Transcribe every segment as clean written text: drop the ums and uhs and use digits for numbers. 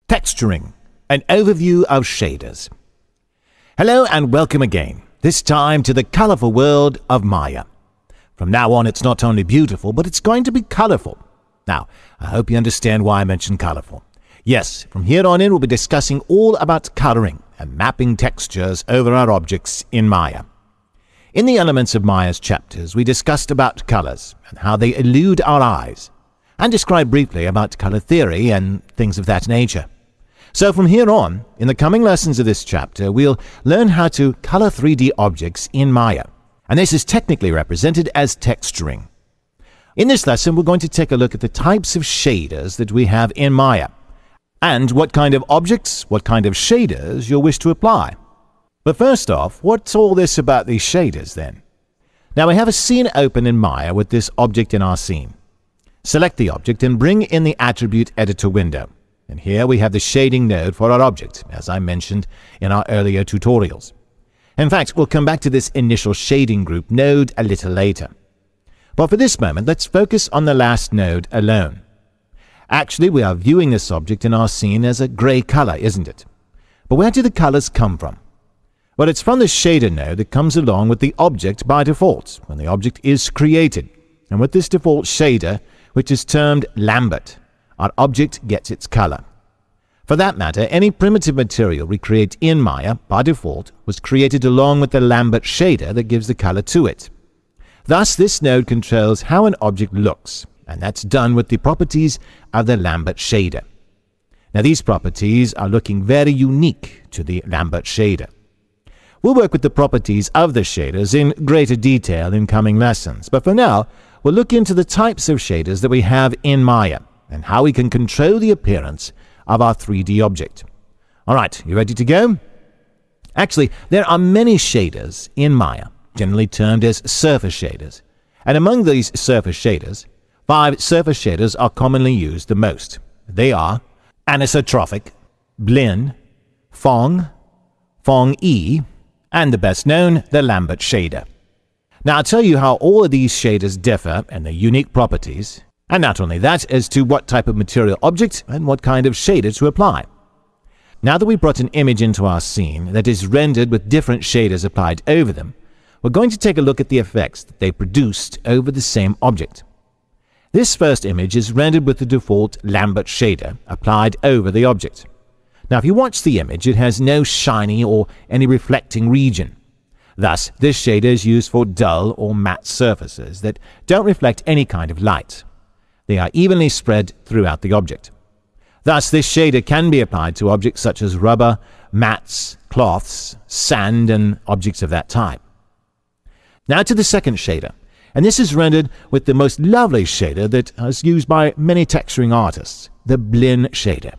Texturing, an overview of shaders. Hello and welcome again, this time to the colorful world of Maya. From now on, it's not only beautiful, but it's going to be colorful. Now, I hope you understand why I mentioned colorful. Yes, from here on in, we'll be discussing all about coloring and mapping textures over our objects in Maya. In the Elements of Maya's chapters, we discussed about colors and how they elude our eyes, and described briefly about color theory and things of that nature. So from here on, in the coming lessons of this chapter, we'll learn how to color 3D objects in Maya, and this is technically represented as texturing. In this lesson, we're going to take a look at the types of shaders that we have in Maya, and what kind of objects, what kind of shaders you'll wish to apply. But first off, what's all this about these shaders then? Now we have a scene open in Maya with this object in our scene. Select the object and bring in the Attribute Editor window. And here we have the shading node for our object, as I mentioned in our earlier tutorials. In fact, we'll come back to this initial shading group node a little later. But for this moment, let's focus on the last node alone. Actually, we are viewing this object in our scene as a gray color, isn't it? But where do the colors come from? Well, it's from the shader node that comes along with the object by default when the object is created. And with this default shader, which is termed Lambert, our object gets its color. For that matter, any primitive material we create in Maya, by default, was created along with the Lambert shader that gives the color to it. Thus, this node controls how an object looks, and that's done with the properties of the Lambert shader. Now, these properties are looking very unique to the Lambert shader. We'll work with the properties of the shaders in greater detail in coming lessons, but for now, we'll look into the types of shaders that we have in Maya, and how we can control the appearance of our 3D object. Alright, you ready to go? Actually, there are many shaders in Maya, generally termed as surface shaders. And among these surface shaders, 5 surface shaders are commonly used the most. They are anisotrophic, blend, Phong, Phong-E, and the best known, the Lambert shader. Now I'll tell you how all of these shaders differ and their unique properties, and not only that, as to what type of material object and what kind of shader to apply. Now that we've brought an image into our scene that is rendered with different shaders applied over them, we're going to take a look at the effects that they produced over the same object. This first image is rendered with the default Lambert shader applied over the object. Now if you watch the image, it has no shiny or any reflecting region. Thus, this shader is used for dull or matte surfaces that don't reflect any kind of light. They are evenly spread throughout the object. Thus, this shader can be applied to objects such as rubber, mats, cloths, sand, and objects of that type. Now to the second shader, and this is rendered with the most lovely shader that is used by many texturing artists, the blend shader.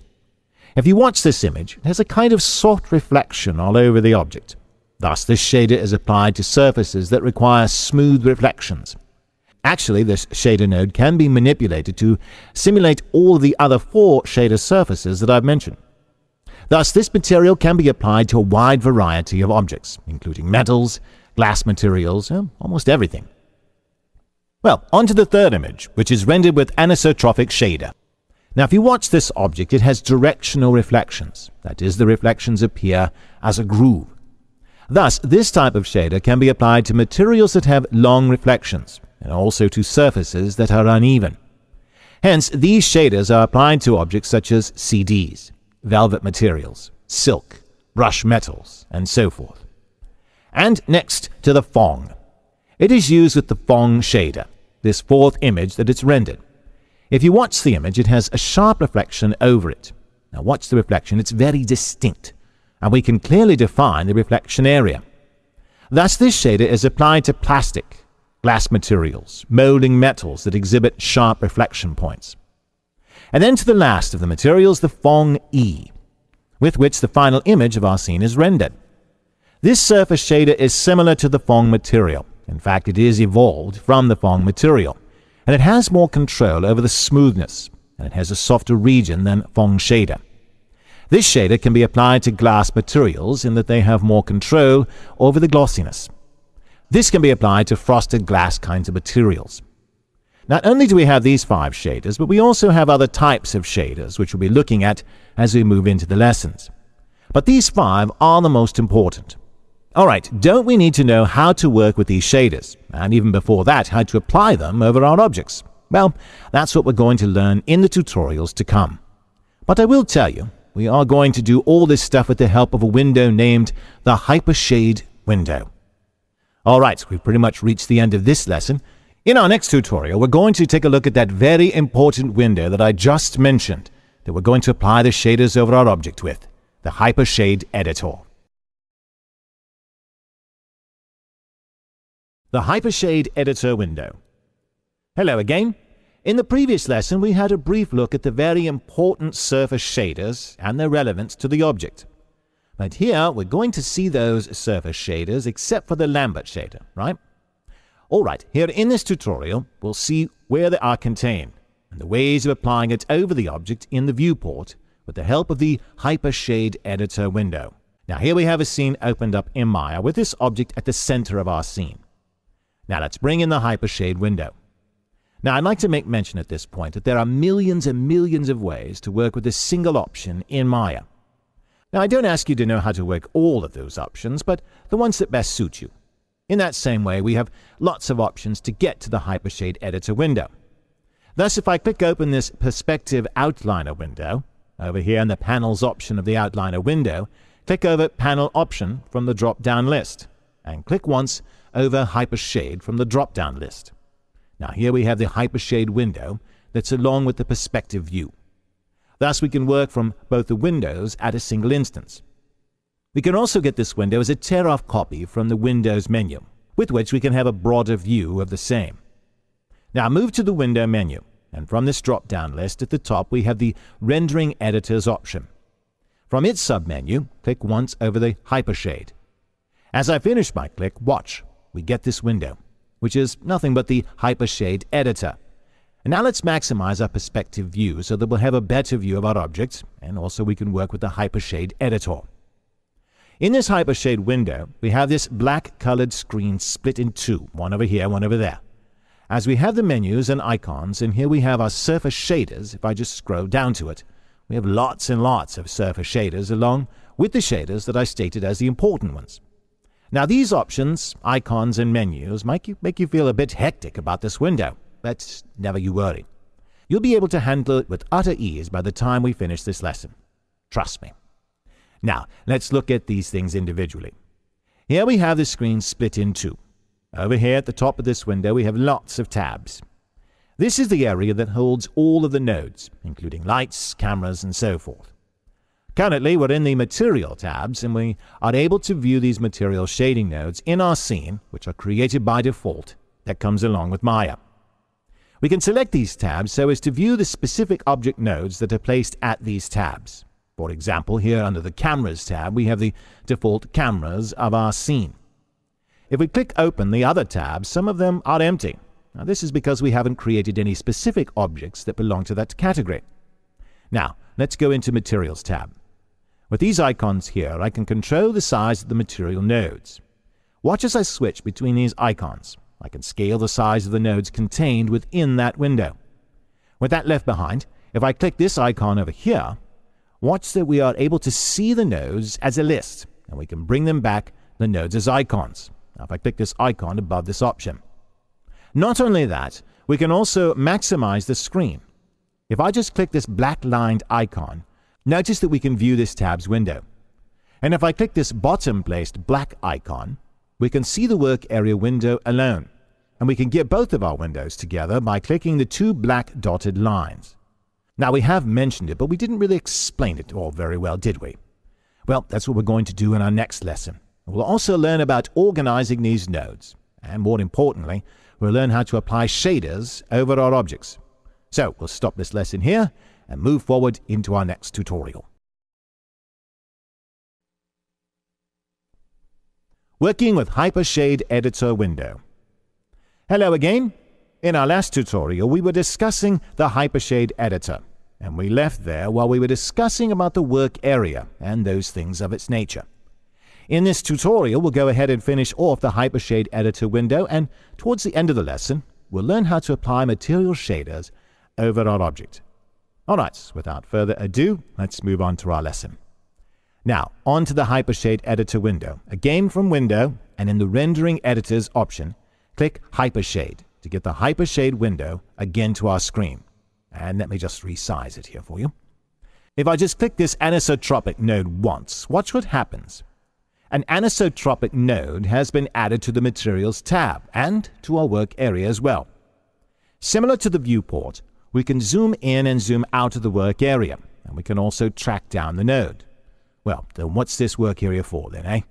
If you watch this image, it has a kind of soft reflection all over the object. Thus, this shader is applied to surfaces that require smooth reflections. Actually, this shader node can be manipulated to simulate all the other 4 shader surfaces that I've mentioned. Thus, this material can be applied to a wide variety of objects, including metals, glass materials, almost everything. Well, on to the third image, which is rendered with anisotrophic shader. Now, if you watch this object, it has directional reflections. That is, the reflections appear as a groove. Thus, this type of shader can be applied to materials that have long reflections, and also to surfaces that are uneven. Hence, these shaders are applied to objects such as CDs, velvet materials, silk, brush metals, and so forth. And next to the Phong. It is used with the Phong shader, this 4th image that it's rendered. If you watch the image, it has a sharp reflection over it. Now watch the reflection, it's very distinct, and we can clearly define the reflection area. Thus, this shader is applied to plastic, glass materials, molding metals that exhibit sharp reflection points. And then to the last of the materials, the Phong-E, with which the final image of our scene is rendered. This surface shader is similar to the Phong material. In fact, it is evolved from the Phong material, and it has more control over the smoothness, and it has a softer region than Phong shader. This shader can be applied to glass materials in that they have more control over the glossiness. This can be applied to frosted glass kinds of materials. Not only do we have these 5 shaders, but we also have other types of shaders, which we'll be looking at as we move into the lessons. But these 5 are the most important. Alright, don't we need to know how to work with these shaders, and even before that, how to apply them over our objects? Well, that's what we're going to learn in the tutorials to come. But I will tell you, we are going to do all this stuff with the help of a window named the Hypershade window. Alright, we've pretty much reached the end of this lesson. In our next tutorial, we're going to take a look at that very important window that I just mentioned, that we're going to apply the shaders over our object with, the Hypershade Editor. The Hypershade Editor window. Hello again. In the previous lesson, we had a brief look at the very important surface shaders and their relevance to the object. But here, we're going to see those surface shaders except for the Lambert shader, right? Alright, here in this tutorial, we'll see where they are contained and the ways of applying it over the object in the viewport with the help of the Hypershade Editor window. Now here we have a scene opened up in Maya with this object at the center of our scene. Now let's bring in the Hypershade window. Now I'd like to make mention at this point that there are millions and millions of ways to work with a single option in Maya. Now I don't ask you to know how to work all of those options, but the ones that best suit you. In that same way, we have lots of options to get to the Hypershade Editor window. Thus, if I click open this Perspective Outliner window, over here in the Panels option of the Outliner window, click over Panel Option from the drop-down list, and click once over Hypershade from the drop-down list. Now here we have the Hypershade window that's along with the perspective view. Thus, we can work from both the windows at a single instance. We can also get this window as a tear-off copy from the Windows menu, with which we can have a broader view of the same. Now move to the Window menu, and from this drop-down list at the top we have the Rendering Editors option. From its submenu, click once over the Hypershade. As I finish my click, watch, we get this window, which is nothing but the Hypershade Editor. And now let's maximize our perspective view so that we'll have a better view of our objects, and also we can work with the Hypershade Editor. In this Hypershade window, we have this black-colored screen split in 2, one over here, one over there. As we have the menus and icons, and here we have our surface shaders, if I just scroll down to it, we have lots and lots of surface shaders along with the shaders that I stated as the important ones. Now these options, icons and menus make you feel a bit hectic about this window, but never you worry. You'll be able to handle it with utter ease by the time we finish this lesson. Trust me. Now, let's look at these things individually. Here we have the screen split in 2. Over here at the top of this window we have lots of tabs. This is the area that holds all of the nodes, including lights, cameras, and so forth. Currently, we're in the Material tabs, and we are able to view these material shading nodes in our scene, which are created by default, that comes along with Maya. We can select these tabs so as to view the specific object nodes that are placed at these tabs. For example, here under the Cameras tab, we have the default cameras of our scene. If we click open the other tabs, some of them are empty. Now, this is because we haven't created any specific objects that belong to that category. Now, let's go into Materials tab. With these icons here, I can control the size of the material nodes. Watch as I switch between these icons. I can scale the size of the nodes contained within that window. With that left behind, if I click this icon over here, watch that we are able to see the nodes as a list, and we can bring them back, the nodes as icons. Now, if I click this icon above this option. Not only that, we can also maximize the screen. If I just click this black-lined icon, notice that we can view this tab's window. And if I click this bottom-placed black icon, we can see the work area window alone. And we can get both of our windows together by clicking the 2 black dotted lines. Now, we have mentioned it, but we didn't really explain it all very well, did we? Well, that's what we're going to do in our next lesson. We'll also learn about organizing these nodes. And more importantly, we'll learn how to apply shaders over our objects. So, we'll stop this lesson here and move forward into our next tutorial. Working with Hypershade Editor window. Hello again. In our last tutorial, we were discussing the Hypershade Editor, and we left there while we were discussing about the work area and those things of its nature. In this tutorial, we'll go ahead and finish off the Hypershade Editor window, and towards the end of the lesson, we'll learn how to apply material shaders over our object. Alright, without further ado, let's move on to our lesson. Now, on to the Hypershade Editor window. Again from Window, and in the Rendering Editors option, click Hypershade to get the Hypershade window again to our screen. And let me just resize it here for you. If I just click this anisotropic node once, watch what happens. An anisotropic node has been added to the Materials tab and to our work area as well. Similar to the viewport, we can zoom in and zoom out of the work area, and we can also track down the node. Well, then what's this work area for then, eh?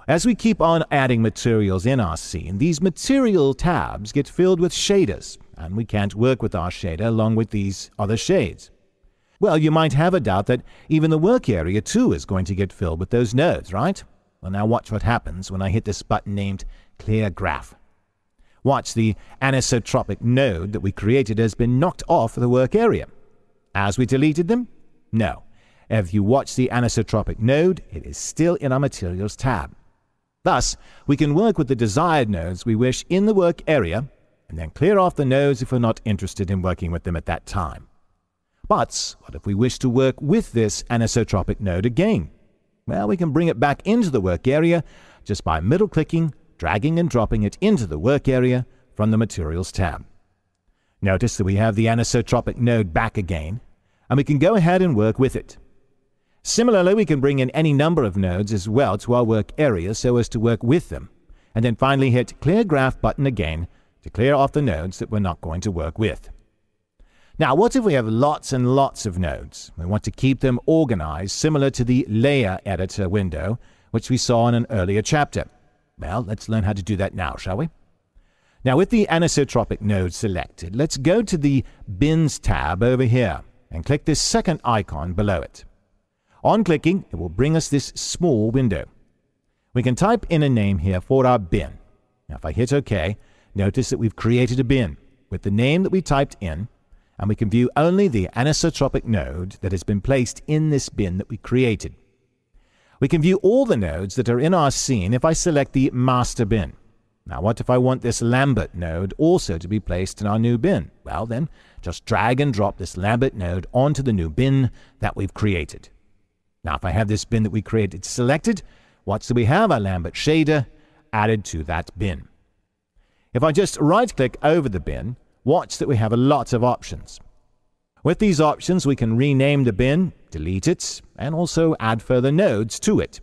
As we keep on adding materials in our scene, these material tabs get filled with shaders, and we can't work with our shader along with these other shades. Well, you might have a doubt that even the work area too is going to get filled with those nodes, right? Well, now watch what happens when I hit this button named Clear Graph. Watch, the anisotropic node that we created has been knocked off the work area. As we deleted them? No. If you watch the anisotropic node, it is still in our Materials tab. Thus, we can work with the desired nodes we wish in the work area, and then clear off the nodes if we're not interested in working with them at that time. But what if we wish to work with this anisotropic node again? Well, we can bring it back into the work area just by middle-clicking, dragging and dropping it into the work area from the Materials tab. Notice that we have the anisotropic node back again, and we can go ahead and work with it. Similarly, we can bring in any number of nodes as well to our work area so as to work with them, and then finally hit Clear Graph button again to clear off the nodes that we're not going to work with. Now, what if we have lots and lots of nodes? We want to keep them organized similar to the Layer Editor window, which we saw in an earlier chapter. Well, let's learn how to do that now, shall we? Now, with the anisotropic node selected, let's go to the Bins tab over here and click this second icon below it. On clicking, it will bring us this small window. We can type in a name here for our bin. Now, if I hit OK, notice that we've created a bin with the name that we typed in, and we can view only the anisotropic node that has been placed in this bin that we created. We can view all the nodes that are in our scene if I select the master bin. Now, what if I want this Lambert node also to be placed in our new bin? Well, then, just drag and drop this Lambert node onto the new bin that we've created. Now, if I have this bin that we created selected, what do we have? Our Lambert shader added to that bin. If I just right-click over the bin, watch that we have a lot of options. With these options, we can rename the bin, delete it, and also add further nodes to it.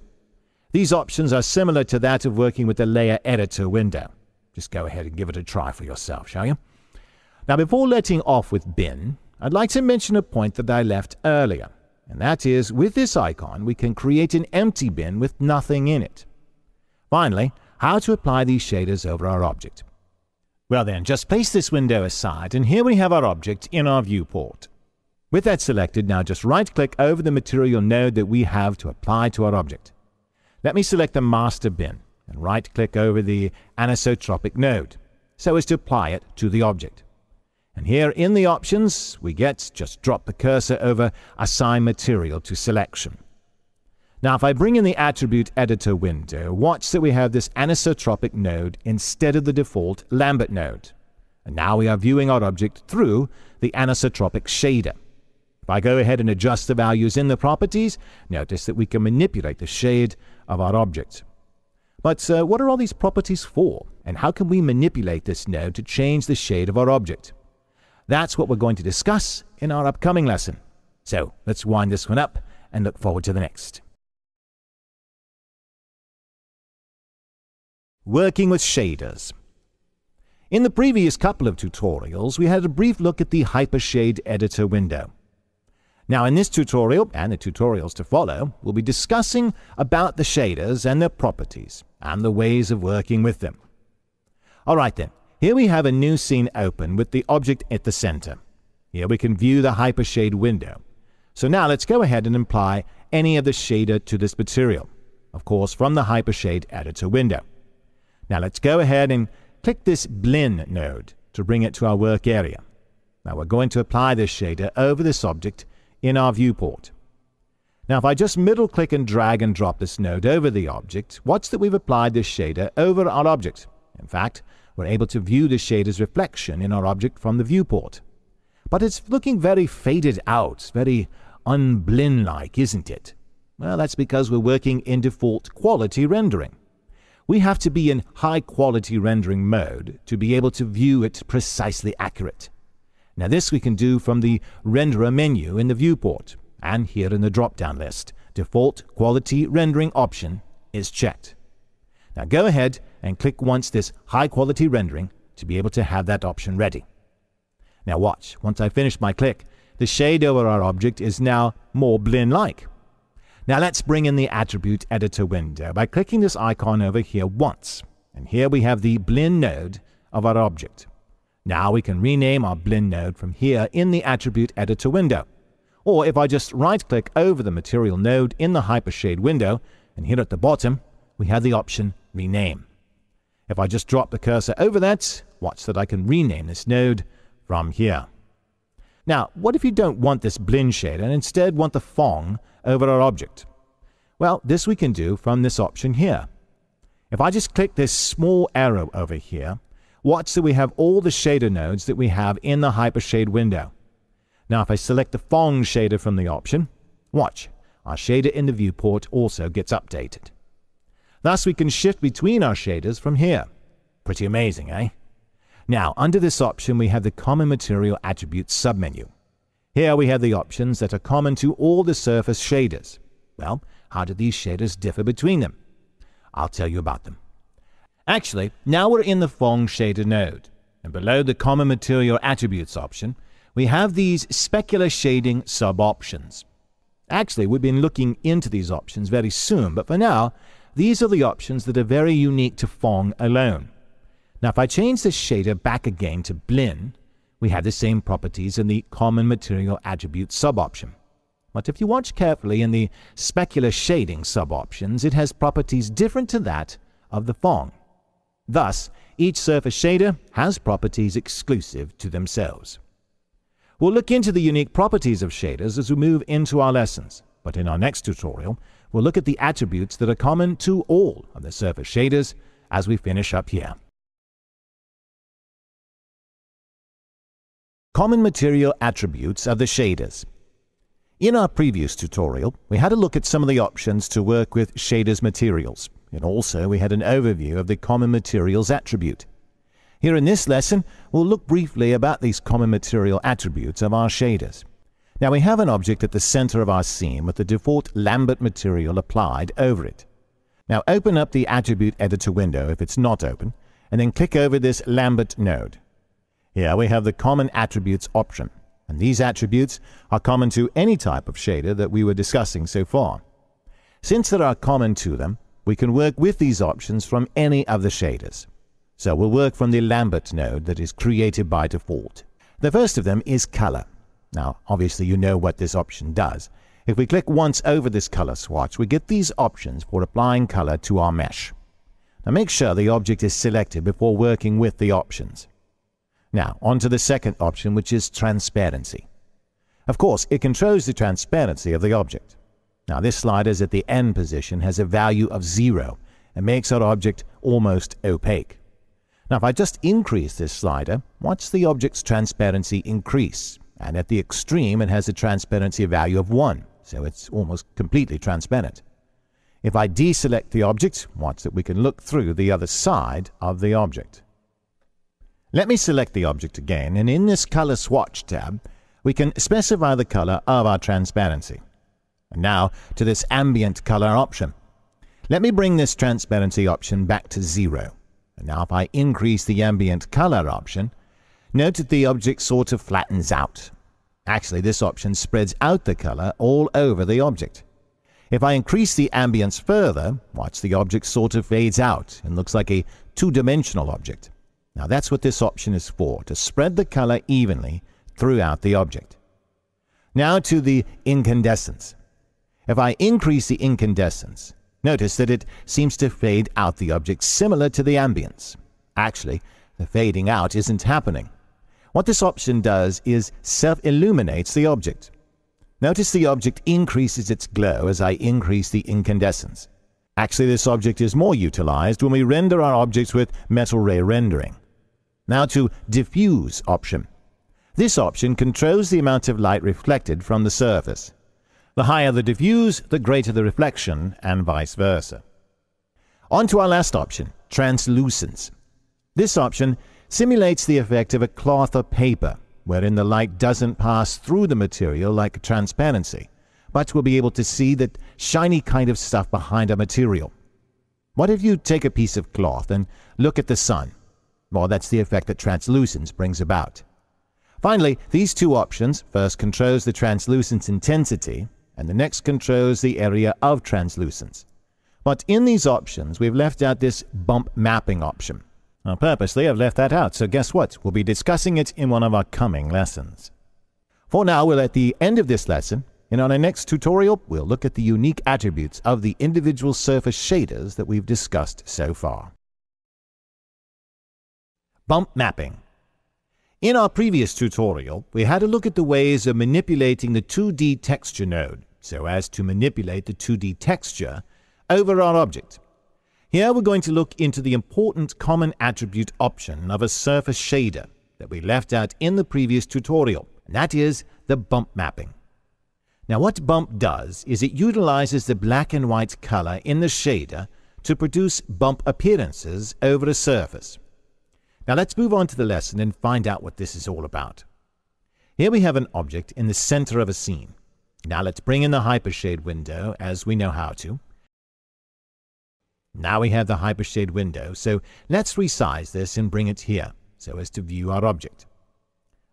These options are similar to that of working with the Layer Editor window. Just go ahead and give it a try for yourself, shall you? Now, before letting off with bin, I'd like to mention a point that I left earlier, and that is, with this icon, we can create an empty bin with nothing in it. Finally, how to apply these shaders over our object. Well then, just place this window aside, and here we have our object in our viewport. With that selected, now just right-click over the material node that we have to apply to our object. Let me select the master bin, and right-click over the anisotropic node, so as to apply it to the object. And here in the options, we just drop the cursor over Assign Material to Selection. Now, if I bring in the Attribute Editor window, watch that we have this anisotropic node instead of the default Lambert node. And now we are viewing our object through the anisotropic shader. If I go ahead and adjust the values in the properties, notice that we can manipulate the shade of our object. But what are all these properties for? And how can we manipulate this node to change the shade of our object? That's what we're going to discuss in our upcoming lesson. So let's wind this one up and look forward to the next. Working with shaders. In the previous couple of tutorials, we had a brief look at the Hypershade Editor window. Now, in this tutorial, and the tutorials to follow, we'll be discussing about the shaders and their properties, and the ways of working with them. Alright then, here we have a new scene open with the object at the center. Here we can view the Hypershade window. So now let's go ahead and apply any of the shader to this material, of course from the Hypershade Editor window. Now let's go ahead and click this Blend node to bring it to our work area. Now we're going to apply this shader over this object in our viewport. Now if I just middle click and drag and drop this node over the object, watch that we've applied this shader over our object. In fact, we're able to view the shader's reflection in our object from the viewport. But it's looking very faded out, very unblend-like, isn't it? Well, that's because we're working in default quality rendering. We have to be in high-quality rendering mode to be able to view it precisely accurate. Now this we can do from the renderer menu in the viewport, and here in the drop-down list, default quality rendering option is checked. Now go ahead and click once this high-quality rendering to be able to have that option ready. Now watch, once I finish my click, the shade over our object is now more blend-like. Now let's bring in the attribute editor window by clicking this icon over here once, and here we have the blend node of our object. Now we can rename our blend node from here in the attribute editor window. Or if I just right-click over the material node in the Hypershade window, and here at the bottom, we have the option Rename. If I just drop the cursor over that, watch that I can rename this node from here. Now, what if you don't want this blend shader and instead want the Phong over our object? Well, this we can do from this option here. If I just click this small arrow over here, watch that we have all the shader nodes that we have in the Hypershade window. Now if I select the Phong shader from the option, watch, our shader in the viewport also gets updated. Thus we can shift between our shaders from here. Pretty amazing, eh? Now under this option we have the Common Material Attributes submenu. Here we have the options that are common to all the surface shaders. Well, how do these shaders differ between them? I'll tell you about them. Actually, now we're in the Phong shader node, and below the Common Material Attributes option, we have these specular shading sub-options. Actually, we've been looking into these options very soon, but for now, these are the options that are very unique to Phong alone. Now, if I change this shader back again to blend, we have the same properties in the Common Material Attributes sub-option. But if you watch carefully in the specular shading sub-options, it has properties different to that of the Phong. Thus, each surface shader has properties exclusive to themselves. We'll look into the unique properties of shaders as we move into our lessons, but in our next tutorial, we'll look at the attributes that are common to all of the surface shaders as we finish up here. Common Material Attributes of the shaders. In our previous tutorial, we had a look at some of the options to work with shaders materials. And also we had an overview of the Common Materials attribute. Here in this lesson, we'll look briefly about these common material attributes of our shaders. Now we have an object at the center of our scene with the default Lambert material applied over it. Now open up the attribute editor window if it's not open, and then click over this Lambert node. Here we have the Common Attributes option, and these attributes are common to any type of shader that we were discussing so far. Since they are common to them, we can work with these options from any of the shaders. So we'll work from the Lambert node that is created by default. The first of them is color. Now, obviously you know what this option does. If we click once over this color swatch, we get these options for applying color to our mesh. Now make sure the object is selected before working with the options. Now, on to the second option, which is transparency. Of course, it controls the transparency of the object. Now this slider at the end position has a value of 0 and makes our object almost opaque. Now if I just increase this slider, watch the object's transparency increase, and at the extreme it has a transparency value of 1, so it's almost completely transparent. If I deselect the object, watch that we can look through the other side of the object. Let me select the object again, and in this Color Swatch tab, we can specify the color of our transparency. And now to this ambient color option. Let me bring this transparency option back to 0. And now if I increase the ambient color option, note that the object sort of flattens out. Actually, this option spreads out the color all over the object. If I increase the ambience further, watch the object sort of fades out and looks like a two-dimensional object. Now that's what this option is for, to spread the color evenly throughout the object. Now to the incandescence. If I increase the incandescence, notice that it seems to fade out the object similar to the ambience. Actually, the fading out isn't happening. What this option does is self-illuminates the object. Notice the object increases its glow as I increase the incandescence. Actually, this object is more utilized when we render our objects with metal ray rendering. Now to Diffuse option. This option controls the amount of light reflected from the surface. The higher the diffuse, the greater the reflection, and vice versa. On to our last option, Translucence. This option simulates the effect of a cloth or paper, wherein the light doesn't pass through the material like transparency, but we'll be able to see that shiny kind of stuff behind a material. What if you take a piece of cloth and look at the sun? Well, that's the effect that translucence brings about. Finally, these two options, first controls the translucence intensity, and the next controls the area of translucence. But in these options, we've left out this bump mapping option. Now, purposely, I've left that out, so guess what? We'll be discussing it in one of our coming lessons. For now, we're at the end of this lesson, and on our next tutorial, we'll look at the unique attributes of the individual surface shaders that we've discussed so far. Bump mapping. In our previous tutorial, we had a look at the ways of manipulating the 2D texture node, so as to manipulate the 2D texture over our object. Here we're going to look into the important common attribute option of a surface shader that we left out in the previous tutorial, and that is the bump mapping. Now what bump does is it utilizes the black and white color in the shader to produce bump appearances over a surface. Now let's move on to the lesson and find out what this is all about. Here we have an object in the center of a scene. Now let's bring in the Hypershade window as we know how to. Now we have the Hypershade window, so let's resize this and bring it here so as to view our object.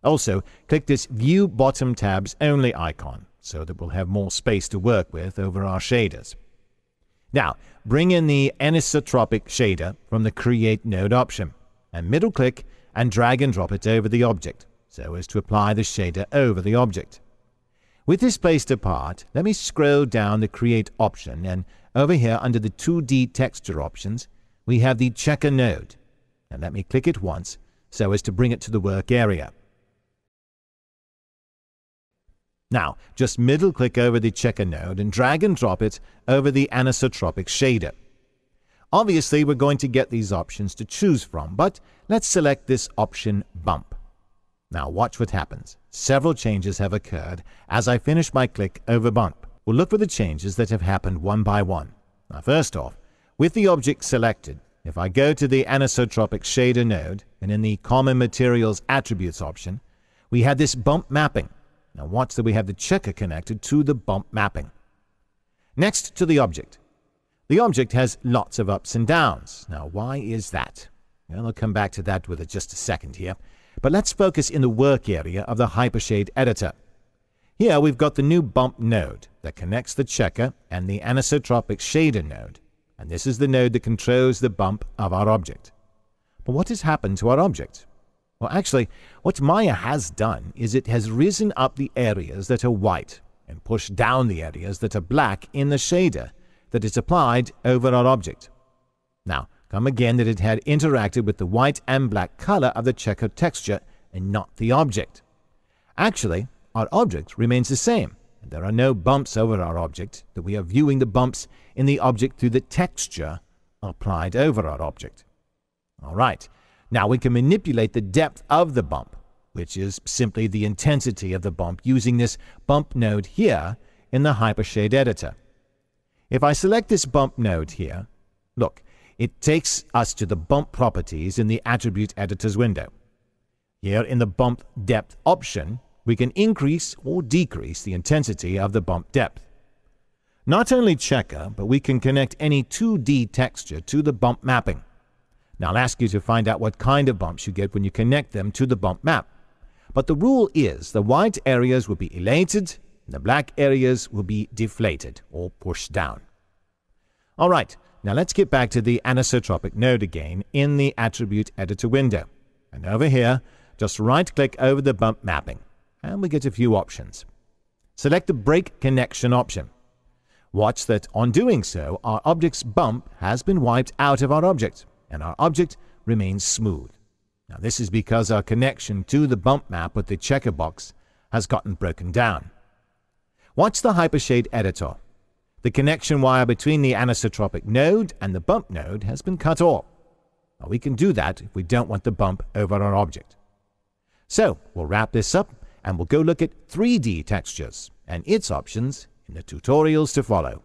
Also, click this View Bottom Tabs Only icon so that we'll have more space to work with over our shaders. Now, bring in the anisotropic shader from the Create Node option, and middle-click and drag and drop it over the object, so as to apply the shader over the object. With this placed apart, let me scroll down the Create option, and over here under the 2D Texture options, we have the Checker node. And let me click it once, so as to bring it to the work area. Now, just middle-click over the Checker node and drag and drop it over the anisotropic shader. Obviously, we're going to get these options to choose from, but let's select this option Bump. Now watch what happens. Several changes have occurred as I finish my click over Bump. We'll look for the changes that have happened one by one. Now first off, with the object selected, if I go to the anisotropic shader node and in the Common Materials Attributes option, we had this bump mapping. Now watch that we have the checker connected to the bump mapping. Next to the object. The object has lots of ups and downs. Now, why is that? Well, I'll come back to that with just a second here. But let's focus in the work area of the Hypershade Editor. Here we've got the new bump node that connects the checker and the anisotropic shader node. And this is the node that controls the bump of our object. But what has happened to our object? Well, actually, what Maya has done is it has risen up the areas that are white and pushed down the areas that are black in the shader that is applied over our object. Now, come again that it had interacted with the white and black color of the checker texture and not the object. Actually, our object remains the same, and there are no bumps over our object, that we are viewing the bumps in the object through the texture applied over our object. All right, now we can manipulate the depth of the bump, which is simply the intensity of the bump using this bump node here in the Hypershade Editor. If I select this bump node here, look, it takes us to the bump properties in the Attribute Editor's window. Here in the Bump Depth option, we can increase or decrease the intensity of the bump depth. Not only checker, but we can connect any 2D texture to the bump mapping. Now I'll ask you to find out what kind of bumps you get when you connect them to the bump map. But the rule is the white areas will be elated, the black areas will be deflated or pushed down. All right, now let's get back to the anisotropic node again in the Attribute Editor window. And over here, just right-click over the bump mapping, and we get a few options. Select the Break Connection option. Watch that on doing so, our object's bump has been wiped out of our object, and our object remains smooth. Now this is because our connection to the bump map with the checker box has gotten broken down. Watch the Hypershade Editor. The connection wire between the anisotropic node and the bump node has been cut off. Now, we can do that if we don't want the bump over our object. So we'll wrap this up and we'll go look at 3D textures and its options in the tutorials to follow.